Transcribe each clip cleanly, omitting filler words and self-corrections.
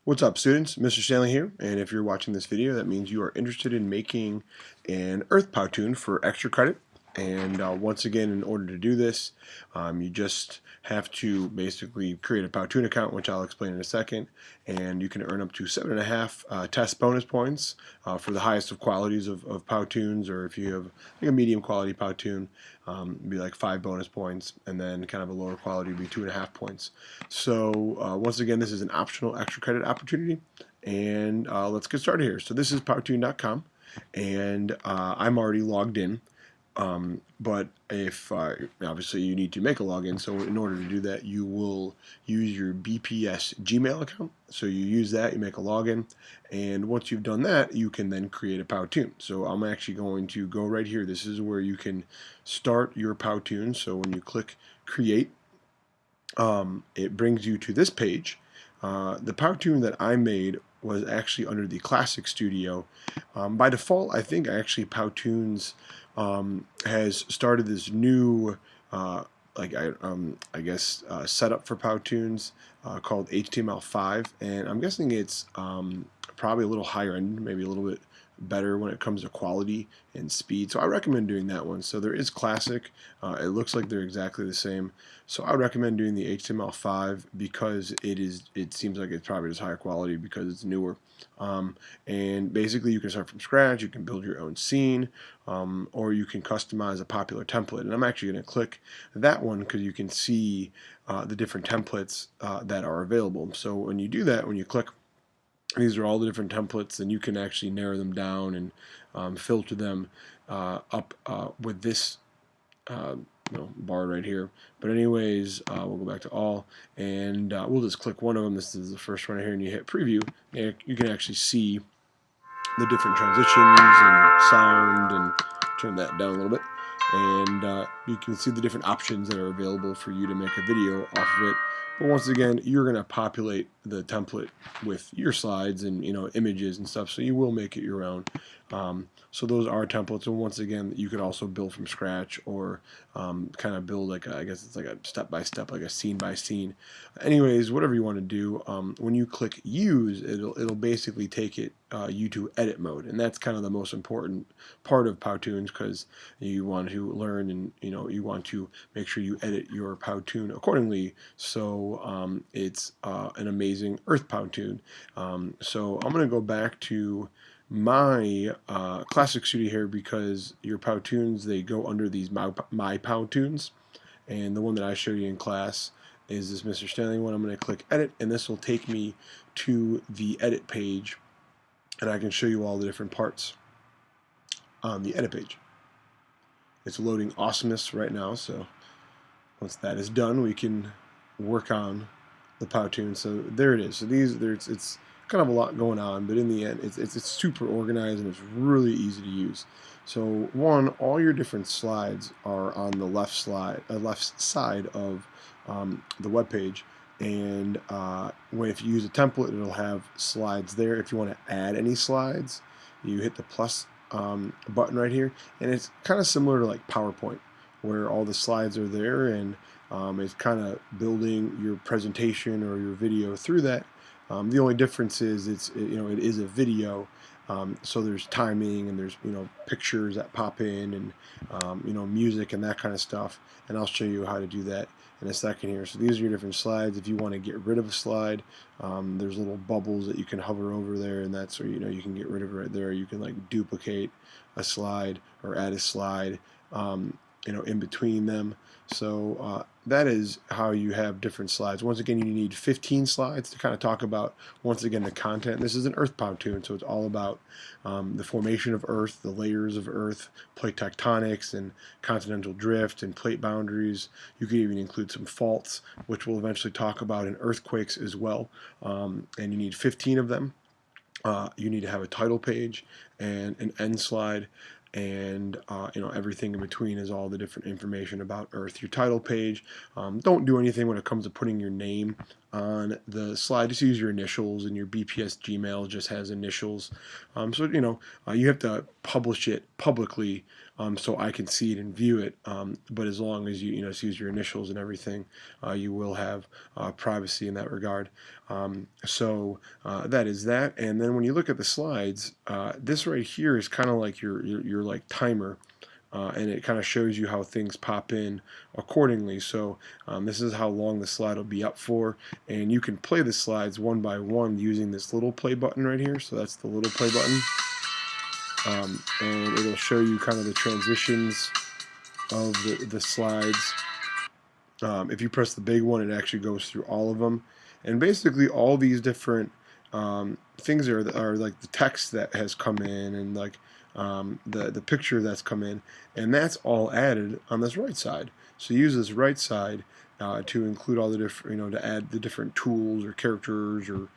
What's up, students? Mr. Stanley here, and if you're watching this video, that means you are interested in making an Earth Powtoon for extra credit. And once again, in order to do this, you just have to basically create a Powtoon account, which I'll explain in a second, and you can earn up to 7.5 test bonus points for the highest of qualities of Powtoons, or if you have like a medium quality Powtoon, it'd be like 5 bonus points, and then kind of a lower quality would be 2.5 points. So once again, this is an optional extra credit opportunity, and let's get started here. So this is Powtoon.com, and I'm already logged in. But if obviously you need to make a login, so in order to do that, you will use your BPS Gmail account. So you use that, you make a login, and once you've done that, you can then create a Powtoon. So I'm actually going to go right here. This is where you can start your Powtoon. So when you click Create, it brings you to this page. The Powtoon that I made was actually under the Classic Studio. By default, I think actually Powtoons has started this new I guess setup for Powtoons called HTML5, and I'm guessing it's probably a little higher end, maybe a little bit better when it comes to quality and speed. So I recommend doing that one. So there is Classic. It looks like they're exactly the same. So I would recommend doing the HTML5 because it seems like it's probably just higher quality because it's newer. And basically you can start from scratch, you can build your own scene, or you can customize a popular template. And I'm actually going to click that one because you can see the different templates that are available. So when you do that, when you click, these are all the different templates, and you can actually narrow them down and filter them up with this bar right here. But anyways, we'll go back to all, and we'll just click one of them. This is the first one right here, and you hit preview, and you can actually see the different transitions and sound, and turn that down a little bit, and you can see the different options that are available for you to make a video off of it. But once again, you're going to populate the template with your slides and images and stuff, so you will make it your own. So those are templates, and once again, you could also build from scratch, or kind of build like I guess it's like a step-by-step, like a scene-by-scene. Anyways, whatever you want to do, when you click use, it'll basically take you to edit mode, and that's kind of the most important part of Powtoons, because you want to learn, and you want to make sure you edit your Powtoon accordingly, so it's an amazing Earth Powtoon. So I'm going to go back to my Classic Studio here, because your Powtoons, they go under these my Powtoons, and the one that I showed you in class is this Mr. Stanley one. I'm going to click edit, and this will take me to the edit page, and I can show you all the different parts on the edit page. It's loading awesomeness right now, so once that is done, we can work on the Powtoon. So there it is. So it's kind of a lot going on, but in the end, it's super organized, and it's really easy to use. So one, all your different slides are on the left side of the web page, and if you use a template, it'll have slides there. If you want to add any slides, you hit the plus button right here, and it's kind of similar to like PowerPoint, where all the slides are there, and it's kind of building your presentation or your video through that. The only difference is it is a video, so there's timing, and there's pictures that pop in, and music and that kind of stuff, and I'll show you how to do that in a second here. So these are your different slides. If you want to get rid of a slide, there's little bubbles that you can hover over there, and that's where you can get rid of it right there. You can like duplicate a slide or add a slide in between them. So that is how you have different slides. Once again, you need 15 slides to kind of talk about, once again, the content. This is an Earth Powtoon, so it's all about the formation of Earth, the layers of Earth, plate tectonics, and continental drift, and plate boundaries. You could even include some faults, which we'll eventually talk about, in earthquakes as well. And you need 15 of them. You need to have a title page and an end slide, and everything in between is all the different information about Earth. Your title page, don't do anything when it comes to putting your name on the slide. Just use your initials, and your BPS Gmail just has initials. So you have to publish it publicly, so I can see it and view it. But as long as you just use your initials and everything, you will have privacy in that regard. So that is that. And then when you look at the slides, this right here is kind of like your like timer. And it kind of shows you how things pop in accordingly. So this is how long the slide will be up for, and you can play the slides one by one using this little play button right here. So that's the little play button, and it'll show you kind of the transitions of the slides. If you press the big one, it actually goes through all of them, and basically all these different things are like the text that has come in, and like the picture that's come in, and that's all added on this right side. So use this right side to include all the different, to add the different tools or characters or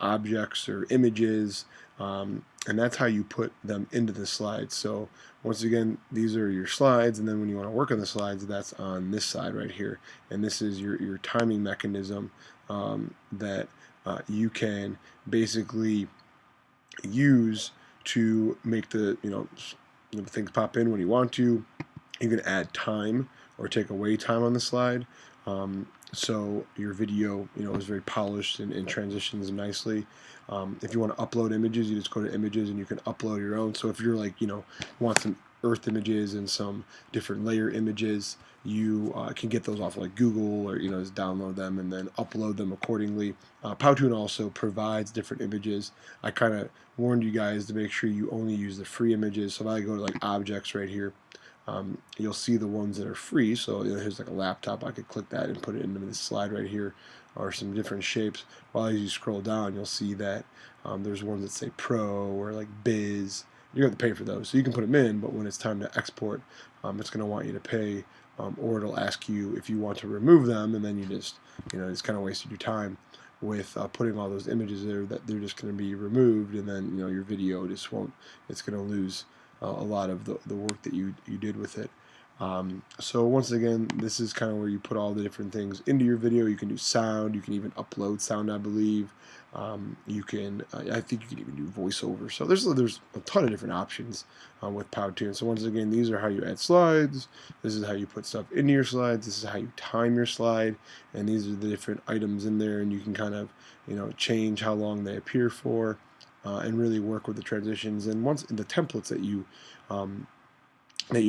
objects or images, and that's how you put them into the slides. So once again, these are your slides, and then when you want to work on the slides, that's on this side right here, and this is your timing mechanism that you can basically use to make the things pop in when you want to. You can add time or take away time on the slide, so your video is very polished and transitions nicely. If you want to upload images, you just go to images and you can upload your own. So if you're like want some earth images and some different layer images, you can get those off like Google, or just download them and then upload them accordingly. Powtoon also provides different images. I kind of warned you guys to make sure you only use the free images. So if I go to like objects right here, you'll see the ones that are free. So here's like a laptop. I could click that and put it into this slide right here, or some different shapes. While as you scroll down, you'll see that there's ones that say Pro or like Biz. You have to pay for those, so you can put them in, but when it's time to export, it's going to want you to pay, or it'll ask you if you want to remove them, and then you just it's kind of wasted your time with putting all those images there, that they're just going to be removed, and then your video just won't. It's going to lose a lot of the work that you did with it. So once again, this is kind of where you put all the different things into your video. You can do sound, you can even upload sound, I believe. You can, I think you can even do voiceover. So there's a ton of different options with Powtoon. So once again, these are how you add slides. This is how you put stuff into your slides. This is how you time your slide, and these are the different items in there, and you can kind of change how long they appear for, and really work with the transitions. And once the templates that you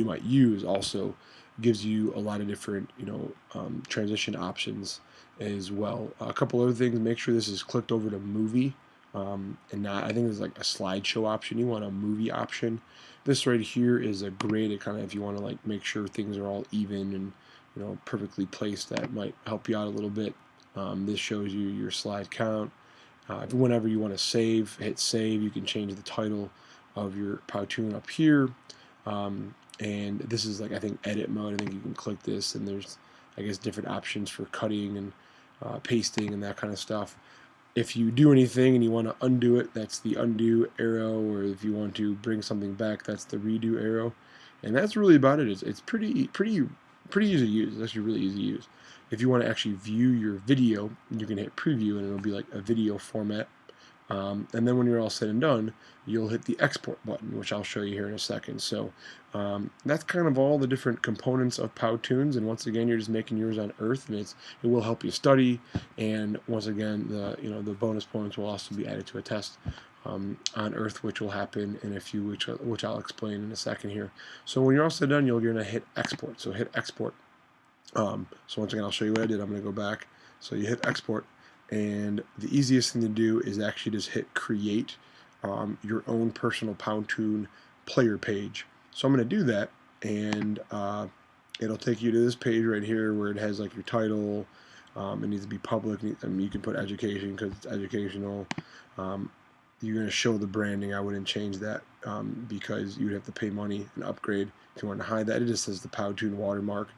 might use also gives you a lot of different transition options as well. A couple other things: make sure this is clicked over to movie, and not, I think there's like a slideshow option. You want a movie option. This right here is a grid. It kind of, if you want to like make sure things are all even and perfectly placed, that might help you out a little bit. This shows you your slide count. Whenever you want to save, hit save. You can change the title of your Powtoon up here. And this is like, I think, edit mode. I think you can click this, and there's, I guess, different options for cutting and pasting and that kind of stuff. If you do anything and you want to undo it, that's the undo arrow, or if you want to bring something back, that's the redo arrow. And that's really about it. It's pretty easy to use. It's actually really easy to use. If you want to actually view your video, you can hit preview, and it'll be like a video format. And then when you're all said and done, you'll hit the export button, which I'll show you here in a second. So that's kind of all the different components of Powtoons. And once again, you're just making yours on Earth, and it will help you study. And once again, the bonus points will also be added to a test on Earth, which will happen in a few, which I'll explain in a second here. So when you're all said and done, you're going to hit export. So hit export. So once again, I'll show you what I did. I'm going to go back. So you hit export. And the easiest thing to do is actually just hit create your own personal Powtoon player page. So I'm going to do that, and it'll take you to this page right here where it has like your title. It needs to be public. I mean, you can put education because it's educational. You're going to show the branding. I wouldn't change that because you would have to pay money and upgrade if you want to hide that. It just says the Powtoon watermark,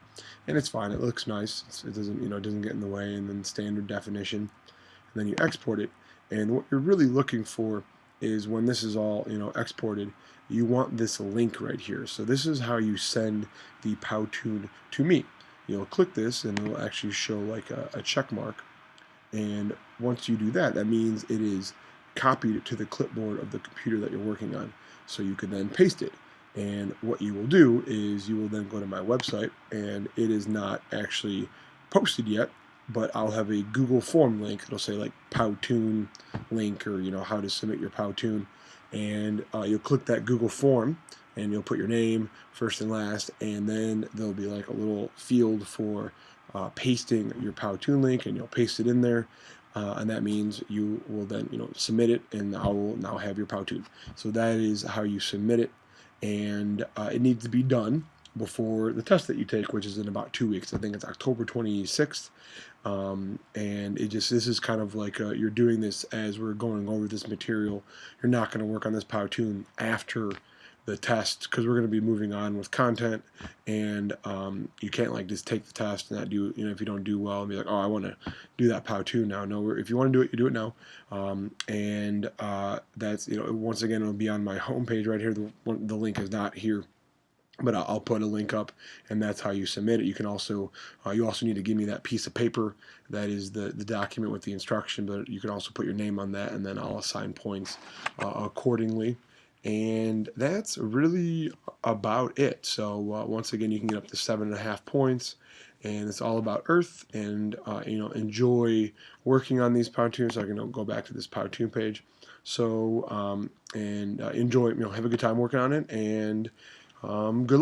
and it's fine. It looks nice. It doesn't it doesn't get in the way. And then standard definition. And then you export it, and what you're really looking for is when this is all exported, you want this link right here. So this is how you send the Powtoon to me. You'll click this, and it'll actually show like a check mark, And once you do that, that means it is copied to the clipboard of the computer that you're working on. So you can then paste it. And what you will do is you will then go to my website, and it is not actually posted yet, but I'll have a Google form link. It'll say like Powtoon link, or how to submit your Powtoon, and you'll click that Google form, and you'll put your name first and last, and then there'll be like a little field for pasting your Powtoon link, and you'll paste it in there. And that means you will then submit it, and I will now have your Powtoon. So that is how you submit it, and it needs to be done before the test that you take, which is in about 2 weeks. I think it's October 26th. And this is kind of like you're doing this as we're going over this material. You're not going to work on this Powtoon after the test, because we're going to be moving on with content, and you can't like just take the test and not do, if you don't do well and be like, oh, I want to do that Powtoon now. No, if you want to do it, you do it now. And that's, once again, it'll be on my homepage right here. The link is not here, but I'll put a link up, and that's how you submit it. You can also, you also need to give me that piece of paper that is the document with the instruction, but you can also put your name on that, and then I'll assign points accordingly. And that's really about it. So once again, you can get up to 7.5 points, and it's all about Earth. And enjoy working on these Powtoons. So I can go back to this Powtoon page. So enjoy. Have a good time working on it, and good luck.